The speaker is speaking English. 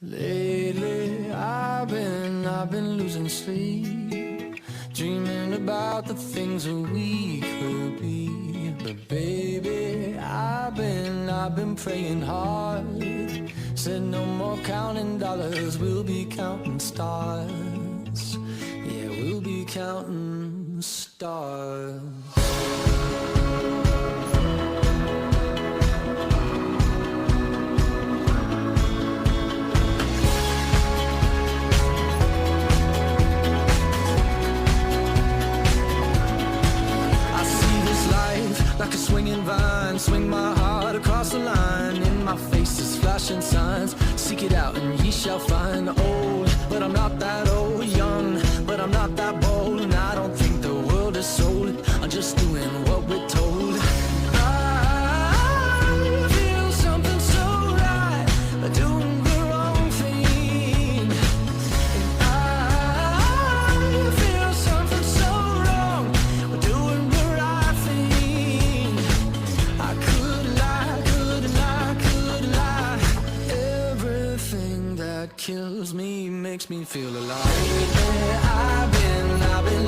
Lately, I've been losing sleep, dreaming about the things that we could be. But baby, I've been praying hard. Said no more counting dollars, we'll be counting stars. Yeah, we'll be counting stars. Like a swinging vine, swing my heart across the line. In my face is flashing signs. Seek it out and ye shall find. Old, but I'm not that old. Young, but I'm not that bold. And I don't think the world is sold. I'm just doing what we're told. I feel something so right, doing the wrong thing. And I feel something so wrong, doing the right thing. I could lie. Everything that kills me makes me feel alive. I've been